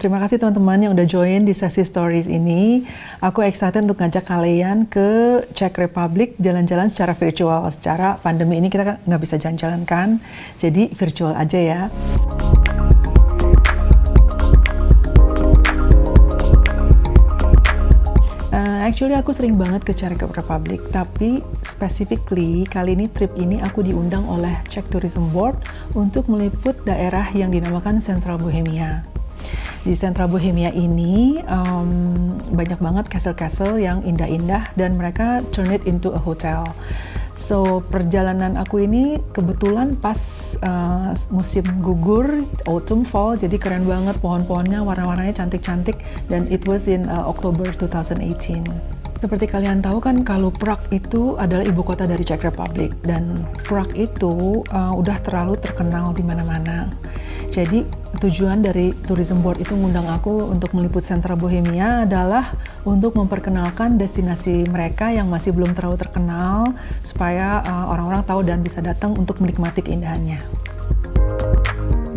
Terima kasih teman-teman yang udah join di sesi stories ini. Aku excited untuk ngajak kalian ke Czech Republic jalan-jalan secara virtual. Secara pandemi ini kita kan nggak bisa jalan-jalan kan, jadi virtual aja ya. Actually aku sering banget ke Czech Republic, tapi specifically kali ini trip ini aku diundang oleh Czech Tourism Board untuk meliput daerah yang dinamakan Central Bohemia. Di Central Bohemia ini banyak banget castle-castle yang indah-indah dan mereka turn it into a hotel. So perjalanan aku ini kebetulan pas musim gugur, autumn fall, jadi keren banget pohon-pohonnya, warna-warnanya cantik-cantik, dan it was in October 2018. Seperti kalian tahu kan kalau Prague itu adalah ibu kota dari Czech Republic, dan Prague itu udah terlalu terkenal di mana-mana. Jadi tujuan dari Tourism Board itu ngundang aku untuk meliput Central Bohemia adalah untuk memperkenalkan destinasi mereka yang masih belum terlalu terkenal supaya orang-orang tahu dan bisa datang untuk menikmati keindahannya.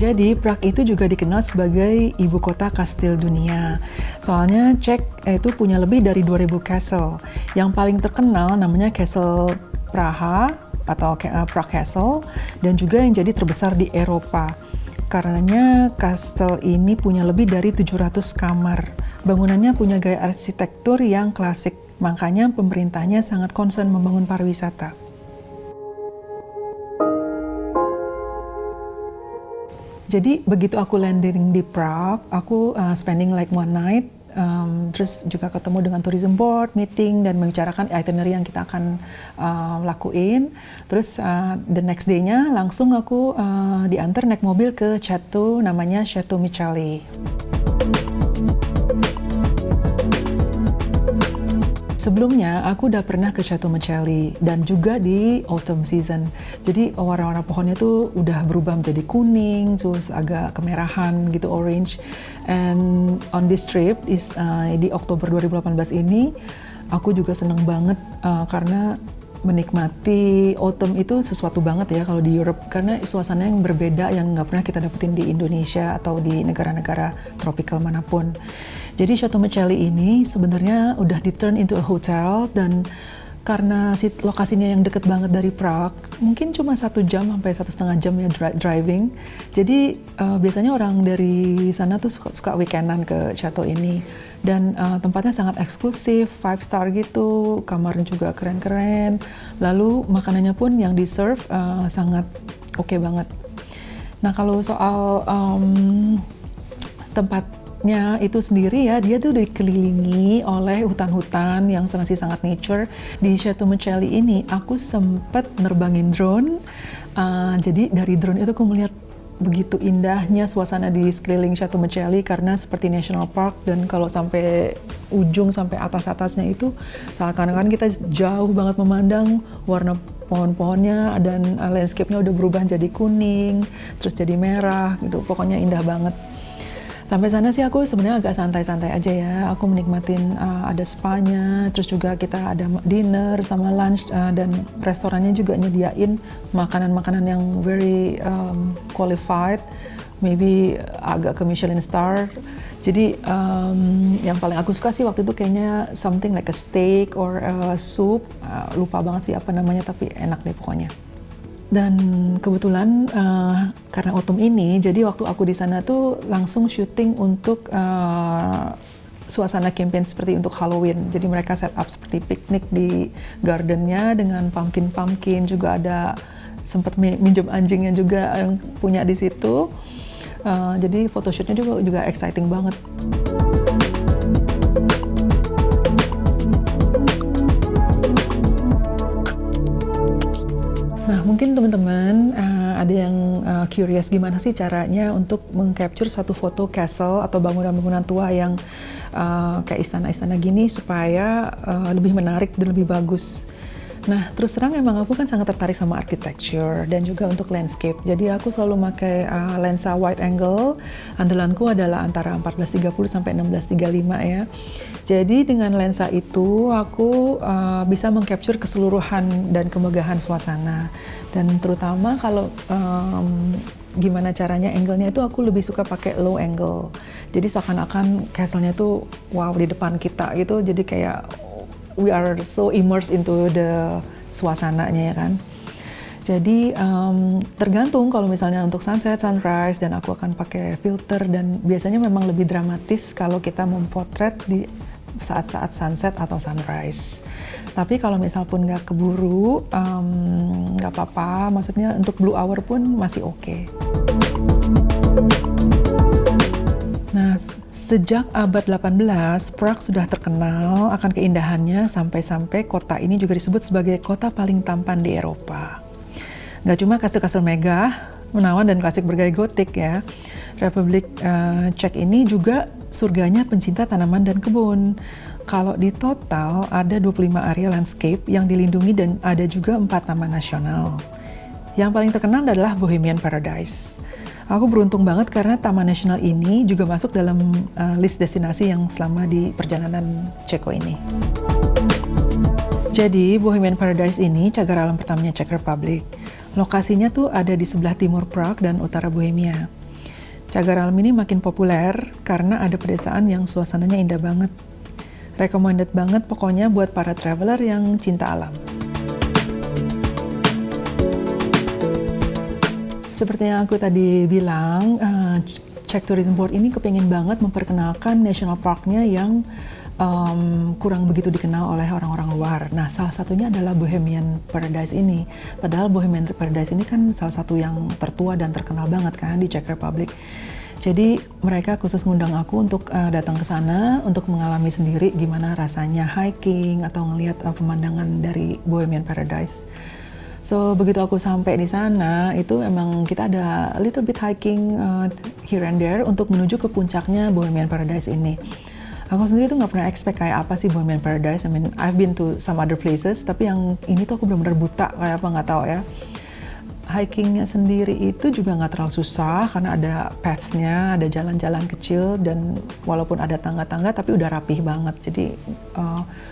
Jadi Prague itu juga dikenal sebagai ibu kota kastil dunia. Soalnya Czech itu punya lebih dari 2000 castle. Yang paling terkenal namanya Castle Praha atau Prague Castle, dan juga yang jadi terbesar di Eropa. Karenanya kastel ini punya lebih dari 700 kamar. Bangunannya punya gaya arsitektur yang klasik, makanya pemerintahnya sangat concern membangun pariwisata. Jadi begitu aku landing di Prague, aku spending like one night, terus juga ketemu dengan tourism board, meeting dan membicarakan itinerary yang kita akan lakuin. Terus the next day-nya langsung aku diantar naik mobil ke chateau namanya Chateau Micheli. Sebelumnya aku udah pernah ke Chateau Micheli dan juga di autumn season. Jadi warna-warna pohonnya tuh udah berubah menjadi kuning, terus agak kemerahan gitu, orange. And on this trip di Oktober 2018 ini, aku juga seneng banget karena menikmati autumn itu sesuatu banget ya kalau di Europe, karena suasana yang berbeda yang nggak pernah kita dapetin di Indonesia atau di negara-negara tropical manapun. Jadi Chateau Micheli ini sebenarnya udah di-turn into a hotel, dan karena lokasinya yang deket banget dari Prague, mungkin cuma 1 jam sampai 1,5 jam ya driving. Jadi biasanya orang dari sana tuh suka weekendan ke chateau ini. Dan tempatnya sangat eksklusif, 5 star gitu, kamarnya juga keren-keren. Lalu makanannya pun yang di-serve sangat oke banget. Nah kalau soal tempatnya itu sendiri ya, dia tuh dikelilingi oleh hutan-hutan yang masih sangat nature. Di Chateau Micheli ini aku sempat nerbangin drone, jadi dari drone itu aku melihat begitu indahnya suasana di sekeliling Chateau Micheli karena seperti national park, dan kalau sampai ujung sampai atas-atasnya itu seakan-akan kita jauh banget memandang warna pohon-pohonnya, dan landscape-nya udah berubah jadi kuning, terus jadi merah gitu, pokoknya indah banget. Sampai sana sih aku sebenarnya agak santai-santai aja ya. Aku menikmatin ada spa-nya, terus juga kita ada dinner sama lunch, dan restorannya juga nyediain makanan-makanan yang very qualified, maybe agak ke Michelin star. Jadi yang paling aku suka sih waktu itu kayaknya something like a steak or a soup, lupa banget sih apa namanya, tapi enak deh pokoknya. Dan kebetulan karena autumn ini, jadi waktu aku di sana tuh langsung syuting untuk suasana campaign seperti untuk Halloween. Jadi mereka set up seperti piknik di gardennya dengan pumpkin, juga ada sempat minjem anjingnya juga yang punya di situ. Jadi photoshootnya juga exciting banget. Nah, mungkin teman-teman ada yang curious gimana sih caranya untuk meng-capture suatu foto castle atau bangunan-bangunan tua yang kayak istana-istana gini supaya lebih menarik dan lebih bagus. Nah, terus terang emang aku kan sangat tertarik sama architecture dan juga untuk landscape. Jadi aku selalu pakai lensa wide angle. Andalanku adalah antara 1430 sampai 1635 ya. Jadi dengan lensa itu aku bisa meng-capture keseluruhan dan kemegahan suasana. Dan terutama kalau gimana caranya angle-nya itu aku lebih suka pakai low angle. Jadi seakan-akan castle-nya tuh wow di depan kita gitu, jadi kayak we are so immersed into the suasananya ya kan. Jadi tergantung kalau misalnya untuk sunset, sunrise, dan aku akan pakai filter, dan biasanya memang lebih dramatis kalau kita memotret di saat-saat sunset atau sunrise. Tapi kalau misal pun nggak keburu, nggak apa-apa, maksudnya untuk blue hour pun masih oke. Nah, sejak abad 18, Prague sudah terkenal akan keindahannya sampai-sampai kota ini juga disebut sebagai kota paling tampan di Eropa. Nggak cuma kastil-kastil megah, menawan dan klasik bergaya gotik ya. Republik Czech ini juga surganya pencinta tanaman dan kebun. Kalau di total ada 25 area landscape yang dilindungi dan ada juga 4 taman nasional. Yang paling terkenal adalah Bohemian Paradise. Aku beruntung banget karena Taman Nasional ini juga masuk dalam list destinasi yang selama di perjalanan Ceko ini. Jadi Bohemian Paradise ini cagar alam pertamanya Czech Republic. Lokasinya tuh ada di sebelah timur Prague dan utara Bohemia. Cagar alam ini makin populer karena ada pedesaan yang suasananya indah banget. Recommended banget pokoknya buat para traveler yang cinta alam. Seperti yang aku tadi bilang, Czech Tourism Board ini kepingin banget memperkenalkan national parknya yang kurang begitu dikenal oleh orang-orang luar. Nah, salah satunya adalah Bohemian Paradise ini. Padahal Bohemian Paradise ini kan salah satu yang tertua dan terkenal banget kan di Czech Republic. Jadi mereka khusus ngundang aku untuk datang ke sana untuk mengalami sendiri gimana rasanya hiking atau ngelihat pemandangan dari Bohemian Paradise. So begitu aku sampai di sana, itu emang kita ada a little bit hiking here and there untuk menuju ke puncaknya Bohemian Paradise ini. Aku sendiri tuh nggak pernah expect kayak apa sih Bohemian Paradise. I mean, I've been to some other places, tapi yang ini tuh aku benar-benar buta kayak apa nggak tahu ya. Hikingnya sendiri itu juga nggak terlalu susah karena ada path-nya, ada jalan-jalan kecil, dan walaupun ada tangga-tangga tapi udah rapih banget. Jadi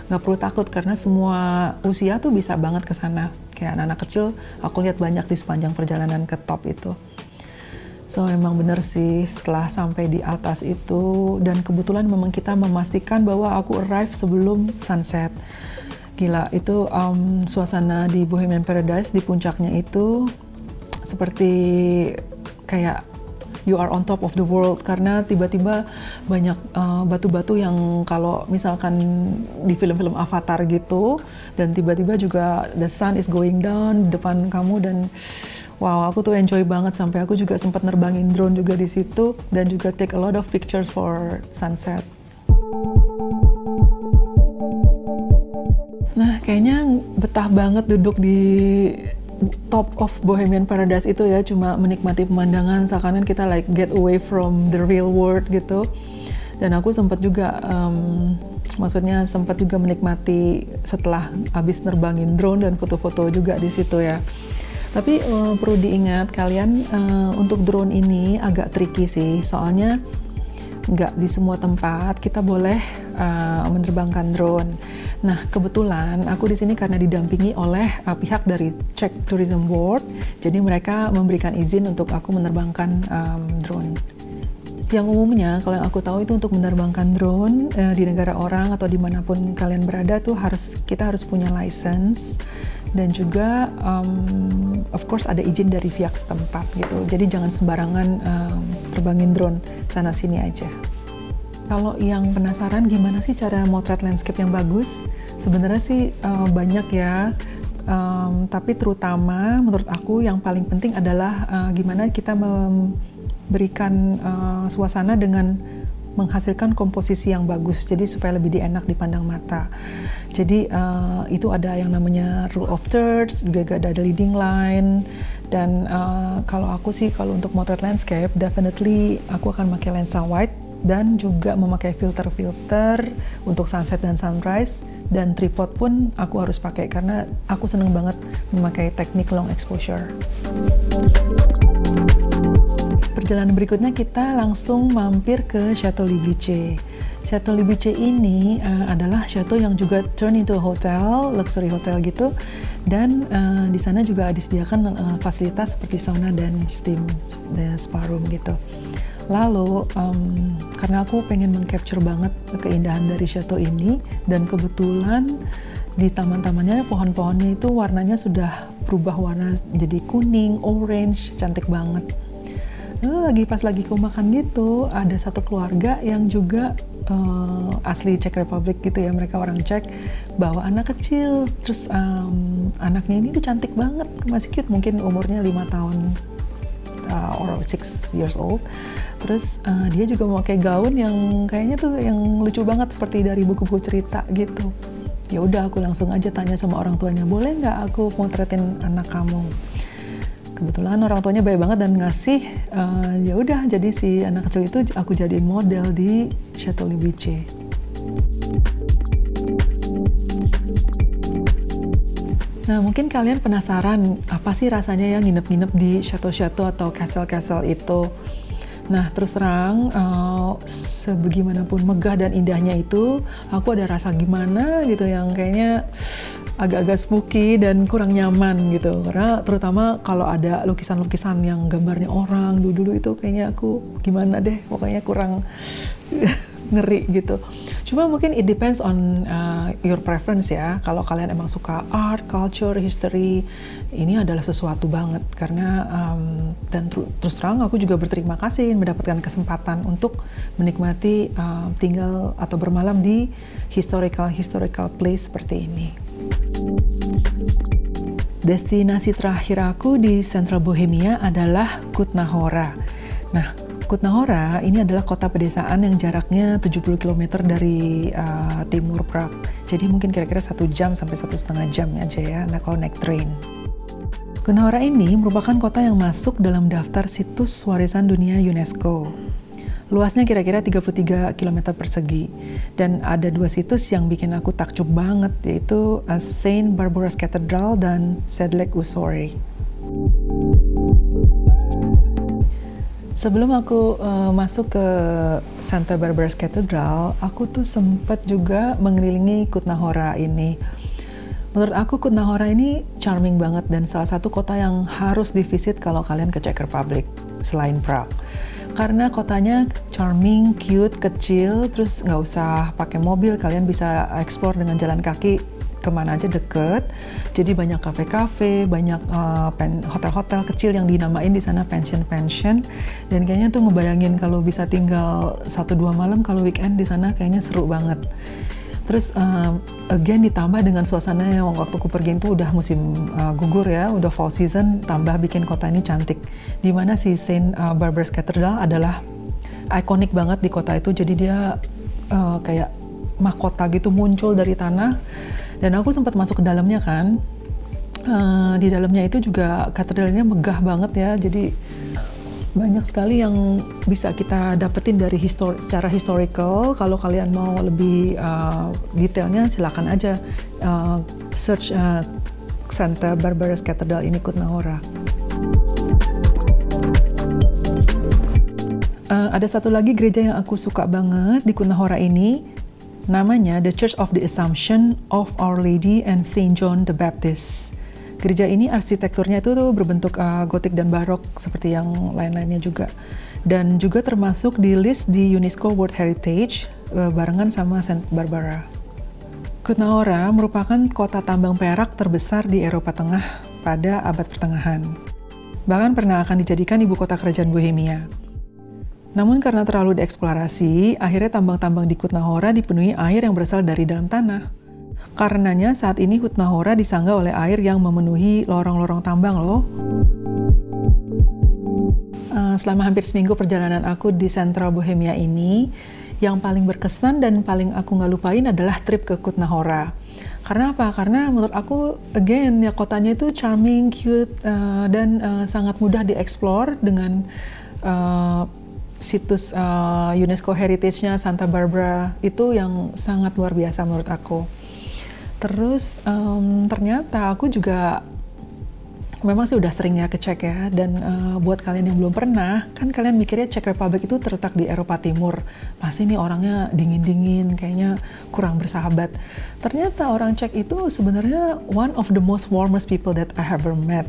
nggak perlu takut karena semua usia tuh bisa banget ke sana. Kayak anak-anak kecil aku lihat banyak di sepanjang perjalanan ke top itu. So emang bener sih setelah sampai di atas itu, dan kebetulan memang kita memastikan bahwa aku arrive sebelum sunset. Gila, itu suasana di Bohemian Paradise di puncaknya itu seperti kayak you are on top of the world, karena tiba-tiba banyak batu-batu yang kalau misalkan di film-film Avatar gitu, dan tiba-tiba juga the sun is going down di depan kamu, dan wow, aku tuh enjoy banget sampai aku juga sempat nerbangin drone juga di situ dan juga take a lot of pictures for sunset. Nah, kayaknya betah banget duduk di top of Bohemian Paradise itu ya, cuma menikmati pemandangan seakan kita like get away from the real world gitu. Dan aku sempat juga maksudnya sempat juga menikmati setelah habis nerbangin drone dan foto-foto juga di situ ya. Tapi perlu diingat kalian, untuk drone ini agak tricky sih, soalnya nggak di semua tempat kita boleh menerbangkan drone. Nah, kebetulan aku di sini karena didampingi oleh pihak dari Czech Tourism Board, jadi mereka memberikan izin untuk aku menerbangkan drone. Yang umumnya kalau yang aku tahu itu untuk menerbangkan drone di negara orang atau dimanapun kalian berada tuh kita harus punya license, dan juga of course ada izin dari pihak setempat gitu. Jadi jangan sembarangan terbangin drone sana sini aja. Kalau yang penasaran gimana sih cara motret landscape yang bagus, sebenarnya sih banyak ya. Tapi terutama menurut aku yang paling penting adalah gimana kita memberikan suasana dengan menghasilkan komposisi yang bagus, jadi supaya lebih enak dipandang mata. Jadi itu ada yang namanya rule of thirds, juga ada leading line, dan kalau aku sih kalau untuk motret landscape definitely aku akan pakai lensa wide dan juga memakai filter-filter untuk sunset dan sunrise, dan tripod pun aku harus pakai karena aku seneng banget memakai teknik long exposure. Perjalanan berikutnya kita langsung mampir ke Chateau Libiche. Chateau Libiche ini adalah chateau yang juga turn into a hotel, luxury hotel gitu, dan di sana juga disediakan fasilitas seperti sauna dan steam, spa room gitu. Lalu karena aku pengen meng-capture banget keindahan dari chateau ini, dan kebetulan di taman-tamannya pohon-pohonnya itu warnanya sudah berubah warna jadi kuning, orange, cantik banget. Pas lagi aku makan gitu, ada satu keluarga yang juga asli Czech Republic gitu ya, mereka orang Czech, bawa anak kecil, terus anaknya ini tuh cantik banget, masih cute, mungkin umurnya 5 tahun or 6 years old. Terus dia juga memakai gaun yang kayaknya tuh yang lucu banget seperti dari buku-buku cerita gitu. Ya udah, aku langsung aja tanya sama orang tuanya, boleh nggak aku motretin anak kamu? Kebetulan orang tuanya baik banget dan ngasih. Ya udah, jadi si anak kecil itu aku jadiin model di Chateau Libiche. Nah, mungkin kalian penasaran apa sih rasanya ya nginep-nginep di chateau-chateau atau castle-castle itu. Nah, terus terang, sebagaimanapun megah dan indahnya itu, aku ada rasa gimana gitu yang kayaknya agak-agak spooky dan kurang nyaman gitu. Karena terutama kalau ada lukisan-lukisan yang gambarnya orang dulu-dulu itu kayaknya aku gimana deh, pokoknya kurang ngeri gitu. Cuma mungkin it depends on your preference ya. Kalau kalian emang suka art, culture, history, ini adalah sesuatu banget. Karena dan terus terang aku juga berterima kasih mendapatkan kesempatan untuk menikmati tinggal atau bermalam di historical place seperti ini. Destinasi terakhir aku di Central Bohemia adalah Kutná Hora. Nah, Kutná Hora ini adalah kota pedesaan yang jaraknya 70 km dari timur Prague. Jadi mungkin kira-kira 1 jam sampai 1,5 jam aja ya, kalau naik train. Kutná Hora ini merupakan kota yang masuk dalam daftar situs warisan dunia UNESCO. Luasnya kira-kira 33 km persegi. Dan ada 2 situs yang bikin aku takjub banget, yaitu Saint Barbaras Cathedral dan Sedlec Usori. Sebelum aku masuk ke Santa Barbaras Cathedral, aku tuh sempat juga mengelilingi Kutná Hora ini. Menurut aku Kutná Hora ini charming banget dan salah satu kota yang harus divisit kalau kalian ke Czech Republic selain Prague. Karena kotanya charming, cute, kecil, terus nggak usah pakai mobil, kalian bisa explore dengan jalan kaki kemana aja deket. Jadi banyak kafe-kafe, banyak hotel-hotel kecil yang dinamain di sana pension-pension. Dan kayaknya tuh ngebayangin kalau bisa tinggal 1-2 malam kalau weekend di sana kayaknya seru banget. Terus again ditambah dengan suasana yang waktu aku pergi itu udah musim gugur ya, udah fall season, tambah bikin kota ini cantik. Dimana si Saint Barbaras Cathedral adalah ikonik banget di kota itu, jadi dia kayak mahkota gitu muncul dari tanah. Dan aku sempat masuk ke dalamnya kan, di dalamnya itu juga katedralnya megah banget ya, jadi banyak sekali yang bisa kita dapetin dari secara historical. Kalau kalian mau lebih detailnya silakan aja search Santa Barbaras Cathedral ini Kutná Hora. Ada satu lagi gereja yang aku suka banget di Kutná Hora ini, namanya The Church of the Assumption of Our Lady and Saint John the Baptist. Gereja ini arsitekturnya itu tuh berbentuk gotik dan barok seperti yang lain-lainnya juga. Dan juga termasuk di list di UNESCO World Heritage barengan sama Saint Barbara. Kutná Hora merupakan kota tambang perak terbesar di Eropa Tengah pada abad pertengahan. Bahkan pernah akan dijadikan ibu kota kerajaan Bohemia. Namun karena terlalu dieksplorasi, akhirnya tambang-tambang di Kutná Hora dipenuhi air yang berasal dari dalam tanah. Karenanya saat ini Kutná Hora disangga oleh air yang memenuhi lorong-lorong tambang loh. Selama hampir seminggu perjalanan aku di Central Bohemia ini, yang paling berkesan dan paling aku nggak lupain adalah trip ke Kutná Hora. Karena apa? Karena menurut aku, again, ya kotanya itu charming, cute, dan sangat mudah dieksplor dengan situs UNESCO Heritage-nya Santa Barbara itu yang sangat luar biasa menurut aku. Terus ternyata aku juga Memang sih udah sering ya kecek ya, dan buat kalian yang belum pernah, kan kalian mikirnya Czech Republic itu terletak di Eropa Timur. Pasti nih orangnya dingin-dingin, kayaknya kurang bersahabat. Ternyata orang Czech itu sebenarnya one of the most warmest people that I ever met.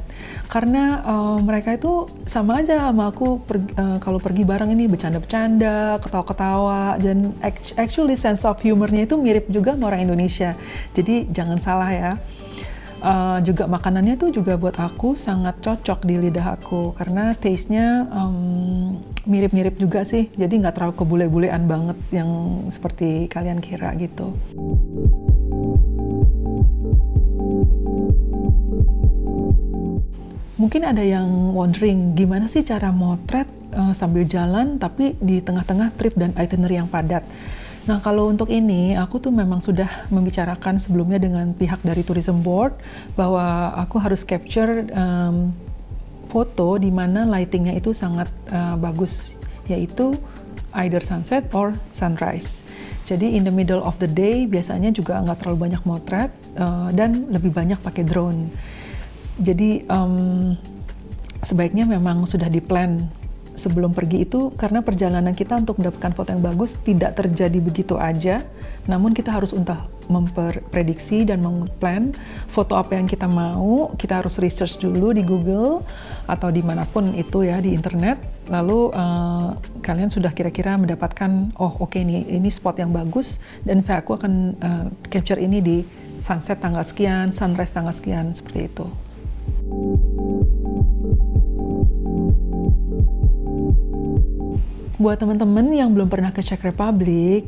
Karena mereka itu sama aja sama aku, kalau pergi bareng ini bercanda-bercanda, ketawa-ketawa, dan actually sense of humornya itu mirip juga sama orang Indonesia. Jadi jangan salah ya. Juga makanannya tuh juga buat aku sangat cocok di lidah aku karena taste-nya mirip-mirip juga sih, jadi nggak terlalu kebule-bulean banget yang seperti kalian kira gitu. Mungkin ada yang wondering gimana sih cara motret sambil jalan tapi di tengah-tengah trip dan itinerary yang padat. Nah, kalau untuk ini, aku tuh memang sudah membicarakan sebelumnya dengan pihak dari Tourism Board bahwa aku harus capture foto di mana lightingnya itu sangat bagus, yaitu either sunset or sunrise. Jadi in the middle of the day biasanya juga nggak terlalu banyak motret dan lebih banyak pakai drone. Jadi sebaiknya memang sudah di-plan sebelum pergi itu, karena perjalanan kita untuk mendapatkan foto yang bagus tidak terjadi begitu aja, namun kita harus untuk memprediksi dan memplan foto apa yang kita mau. Kita harus research dulu di Google atau dimanapun itu ya, di internet, lalu kalian sudah kira-kira mendapatkan, oh oke nih, ini spot yang bagus dan aku akan capture ini di sunset tanggal sekian, sunrise tanggal sekian, seperti itu. Buat teman-teman yang belum pernah ke Czech Republic,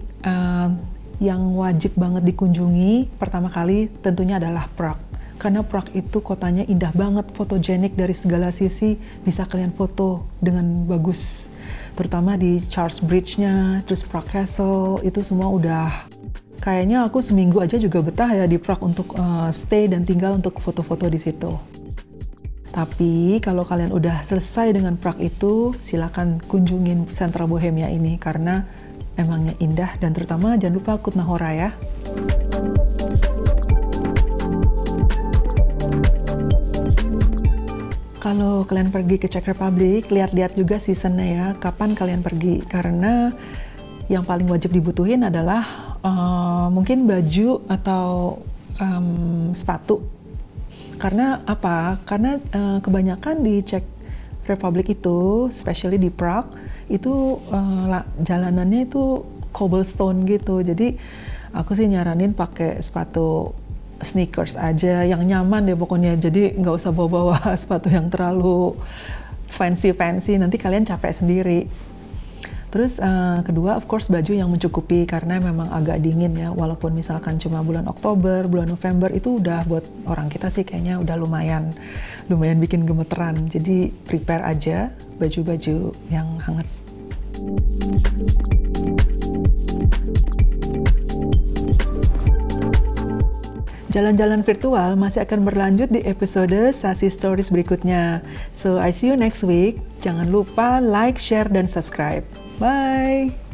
yang wajib banget dikunjungi pertama kali tentunya adalah Prague. Karena Prague itu kotanya indah banget, fotogenik dari segala sisi, bisa kalian foto dengan bagus. Terutama di Charles Bridge-nya, terus Prague Castle, itu semua udah kayaknya aku seminggu aja juga betah ya di Prague untuk stay dan tinggal untuk foto-foto di situ. Tapi kalau kalian udah selesai dengan Prague itu, silakan kunjungin Central Bohemia ini karena emangnya indah, dan terutama jangan lupa Kutná Hora ya. Kalau kalian pergi ke Czech Republic, lihat-lihat juga seasonnya ya, kapan kalian pergi, karena yang paling wajib dibutuhin adalah mungkin baju atau sepatu. Karena apa? Karena kebanyakan di Czech Republic itu, especially di Prague, itu jalanannya itu cobblestone gitu. Jadi aku sih nyaranin pakai sepatu sneakers aja yang nyaman deh pokoknya. Jadi nggak usah bawa-bawa sepatu yang terlalu fancy-fancy, nanti kalian capek sendiri. Terus kedua, of course, baju yang mencukupi karena memang agak dingin ya. Walaupun misalkan cuma bulan Oktober, bulan November, itu udah buat orang kita sih kayaknya udah lumayan bikin gemeteran. Jadi prepare aja baju-baju yang hangat. Jalan-jalan virtual masih akan berlanjut di episode Sassy Stories berikutnya. So, I see you next week. Jangan lupa like, share, dan subscribe. Bye!